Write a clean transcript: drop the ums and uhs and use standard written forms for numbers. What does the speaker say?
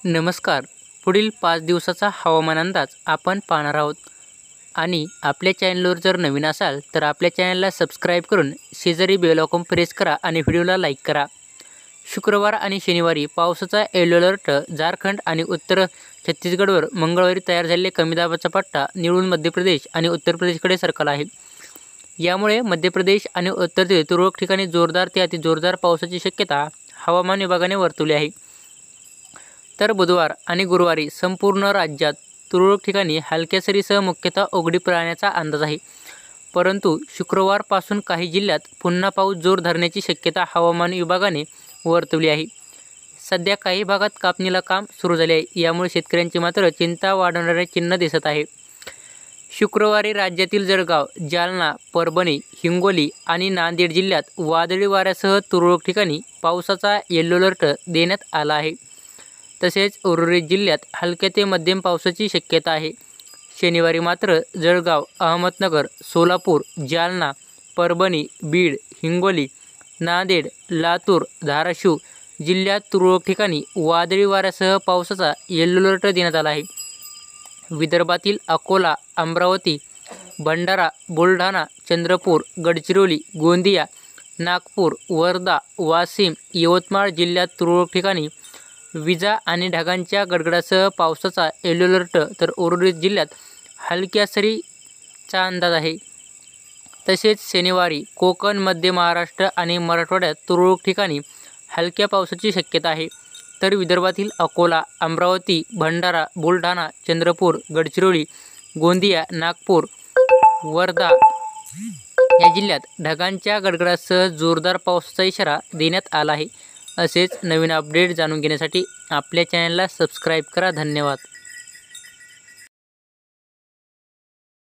नमस्कार. पुढील 5 दिवसाचा हवामान अंदाज आपण पाहणार आहोत आणि आपल्या चॅनलवर जर नवीन असाल तर आपल्या चॅनलला सबस्क्राईब करून शेजारी बेल आयकॉन प्रेस करा आणि व्हिडिओला लाईक करा. शुक्रवार आणि शनिवारी पावसाचा येलो अलर्ट झारखंड आणि उत्तर छत्तीसगडवर मंगळवारी तयार झालेले कमी दाबाचा पट्टा निवळून मध्य प्रदेश आणि उत्तर प्रदेशकडे सरकला आहे. यामुळे मध्य प्रदेश आणि उत्तर तुरळक ठिकाणी जोरदार ते अतिजोरदार पावसाची शक्यता हवामान विभागाने वर्तवली आहे. तर बुधवार आणि गुरुवारी संपूर्ण राज्यात तुरळक ठिकाणी हलक्या सरीसह मुख्यतः उघडीप राहण्याचा अंदाज आहे. परंतु शुक्रवारपासून काही जिल्ह्यात पुन्हा पाऊस जोर धरण्याची शक्यता हवामान विभागाने वर्तवली आहे. सध्या काही भागात कापणीला काम सुरू झाले आहे. यामुळे शेतकऱ्यांची मात्र चिंता वाढवणारे चिन्ह दिसत आहे. शुक्रवारी राज्यातील जळगाव, जालना, परभणी, हिंगोली आणि नांदेड जिल्ह्यात वादळी वाऱ्यासह तुरळक ठिकाणी पावसाचा येलो अलर्ट देण्यात आला आहे. तसेच उर्वरित जिल्ह्यात हलक्या ते मध्यम पावसाची शक्यता आहे. शनिवारी मात्र जळगाव, अहमदनगर, सोलापूर, जालना, परभणी, बीड, हिंगोली, नांदेड, लातूर, धाराशिव जिल्ह्यात तुरळक ठिकाणी वादळी वाऱ्यासह पावसाचा येलो अलर्ट देण्यात आला आहे. विदर्भातील अकोला, अमरावती, भंडारा, बुलढाणा, चंद्रपूर, गडचिरोली, गोंदिया, नागपूर, वर्धा, वाशिम, यवतमाळ जिल्ह्यात तुरळक ठिकाणी विजा आणि ढगांच्या गडगडासह पावसाचा येलो अलर्ट तर उर्वरित जिल्ह्यात हलक्या सरीचा अंदाज आहे. तसेच शनिवारी कोकण, मध्य महाराष्ट्र आणि मराठवाड्यात तुरळक ठिकाणी हलक्या पावसाची शक्यता आहे. तर विदर्भातील अकोला, अमरावती, भंडारा, बुलढाणा, चंद्रपूर, गडचिरोली, गोंदिया, नागपूर, वर्धा या जिल्ह्यात ढगांच्या गडगडासह जोरदार पावसाचा इशारा देण्यात आला आहे. असेच नवीन अपडेट जाणून घेण्यासाठी आपल्या चॅनलला सबस्क्राईब करा. धन्यवाद.